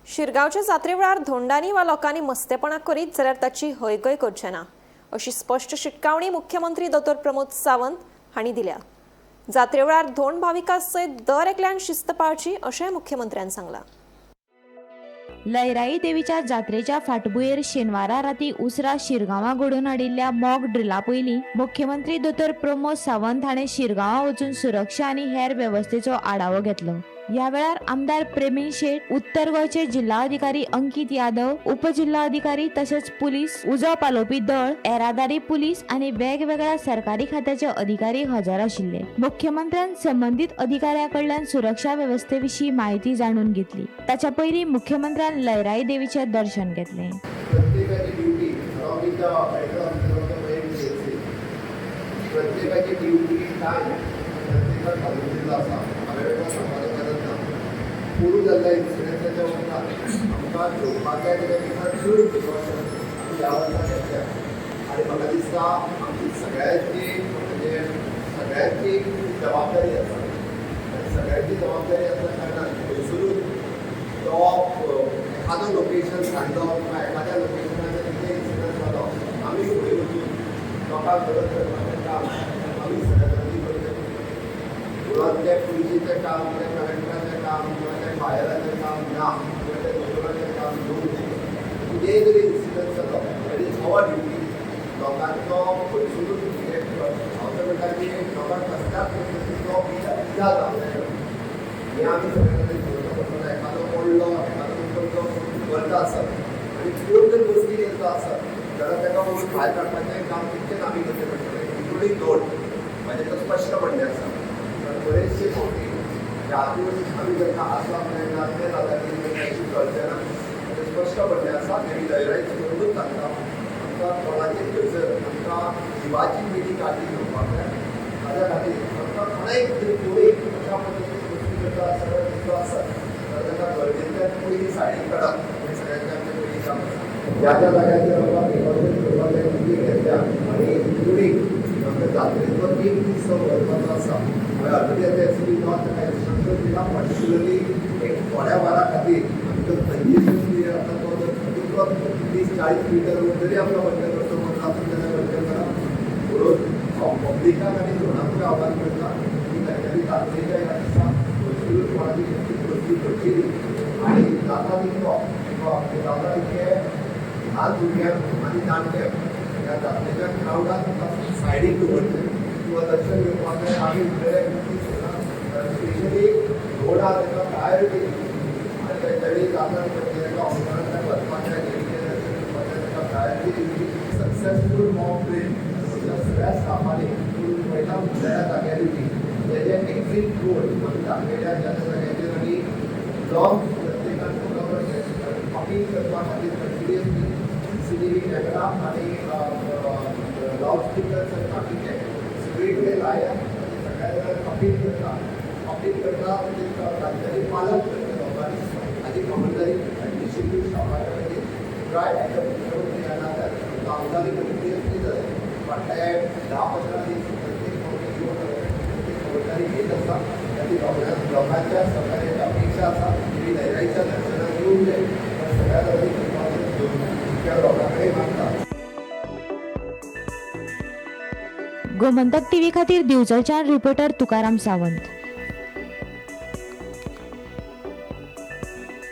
शिरगांवच्या जात्रे वेळार धोंडांनी वा लोकांनी मस्तेपणां करीत जाल्यार ताची हयगय करचें ना अशी स्पश्ट शिटकावणी मुख्यमंत्री डॉ प्रमोद सावंत हांणी दिल्या। जात्रे वेळार धोंड भाविकां सयत दर एकल्यान शिस्त पाळची अशें मुख्यमंत्र्यान सांगलां। लयराई देवीच्या जात्रेच्या फाटभुंयेर शेनवारा राती उसरा शिरगांवा घडोवन हाडिल्ल्या मॉक ड्रिला पयलीं मुख्यमंत्री डॉ प्रमोद सावंत हाणें शिरगांवा वचून सुरक्षा आनी हेर वेवस्थेचो आढावो घेतलो। ह्या वेळार आमदार प्रवीण शेट, उत्तर गोंयचे जिल्हाधिकारी अंकित यादव, उपजिल्हाधिकारी तशेंच पुलीस, उजो पालोवपी दळ, येरादारी पुलीस आनी वेगवेगळ्या सरकारी खात्याचे अधिकारी हजर आशिल्ले। मुख्यमंत्र्यान संबंधित अधिकाऱ्यां कडल्यान सुरक्षा वेवस्थेविशीं माहिती जाणून घेतली। ताच्या पयलीं मुख्यमंत्र्यान लयराई देवीचें दर्शन घेतलें। पूर्ण जाल्ल्या इन्सिडंटाच्या उपरांत आमकां घेवपाक जाय तेच्या पेक्षा चड प्रिकॉशन आमी ह्या वर्सा घेतल्या आनी म्हाका दिसता आमची सगळ्यांची जबाबदारी आसा आनी सगळ्यांची जबाबदारी आसल्या कारणान थंयसरूच तो एखादो लोकेशन सांडलो किंवा एखाद्या लोकेशनाचेर कितें इन्सिडंट जालो आमी फुडें वचून लोकांक मदत करपाचें काम आमी सगळ्यांनी करचें। मुळात तें पुलिशेचें काम, तें कलेक्टराचें काम किंवा तें फायराचें काम ना किंवा तें दोतोराचें काम न्हू। कितेंय जरी इन्सिडंट जालो दॅट इज आवर ड्युटी। लोकांचो खंयसरूच हांव तर म्हणटा की लोकांक कसल्याच पद्दतीचो इजा जावंक जायना हें आमी सगळे कडेन घेवचो पडटलो। एखादो पडलो, एखादो तो गरज आसत आनी कोण जर बसकेक येतो आसत जाल्यार ताका वचून भायर काडपाचें काम तितकेंच आमी करचें पडटलें, इन्क्लुडींग धोंड। म्हाजें तर स्पश्ट म्हणणें आसा। बरेचशे फावटी हातून आमी जेन्ना आसपाक मेळना तें जाता की तशें कळचें ना। तें स्पश्ट म्हणणें आसा तेणी लयराईची करूनच सांगता आमकां कोणाचेर थंयसर आमकां जिवाची मिटी काळजी घेवपाक जाय। ताच्या खातीर आमकां कोणाय कोणूय अशा पद्दतीन गोश्टी करता आसतना दिसलो आसत जाल्यार ताका गरजेच्यान पयलीं सायडीक काडप हें सगळ्यांचें आमचें पयलीं काम आसा। ज्या ज्या जाग्याचेर आमकां प्रिकॉशन करपाचें ड्युटी घेतल्या आनी इन्क्लुडींग आमच्या जात्रेचो एक दीस व्हरपाचो आसा पर्टिक्युलरली एक थोड्या वरां खातीर आमचो कंजेशन आसा तो जर तितलोच 30-40 मिटर जरी आमकां बंद करचो पडला जाल्यार बंद करप म्हणून पब्लिकाक आनी जोडांकूय आव्हान करता की तांच्यानी जात्रेच्या ह्या दिसा खंयसरूच कोणाची दुरुस्ती करची आनी जाता तितके ल्हान भुरग्यांक आनी जाणट्यांक ह्या जात्रेच्या क्रावडाक सायडीक दवरचें किंवा दर्शन घेवपाक जाय। आमी स्पेशली रोड आहा ताका प्रायोरिटी आनी तेंच्यानी जाता ताका ऑफिसरांक वचपाचें देवीचें दर्शन घेवपाचें ताका प्रायोरिटी दिवची। सक्सेसफूल मॉक ड्रील म्हज्या सगळ्या स्टाफांनी पयला ह्या जाग्यार दिवची जे जे एक्झीट रोड आमी दाखयल्या ज्या त्या जाग्याचेर आनी लॉंग प्रत्येकान अपील करपा खातीर कंटिन्युअसली CCTV कॅमेरा आनी लावड स्पिकर्स आनी बाकीचे सगळे कडेन लाया आनी सगळ्या जाग्यार अपील करता तांच्यानी पालन करता लोकांनी हाची खबरदारी डिस्ट्रिब्यूट स्टाफाच्या खातीर ट्राय मुख्यमंत्री येना जाल्यार आमदारी कंटिन्युअसली जाय फाटले 10-15 दीस प्रत्येक फावटी खबरदारी घेत आसा आनी लोकांच्या सहकार्याची अपेक्षा आसा की लयराईच्या दर्शनाक येवंक जाय सगळ्या जाग्यार लोकांकडे मागता। गोमंतक टीव्ही खातीर दिवचलच्यान रिपोर्टर तुकाराम सावंत।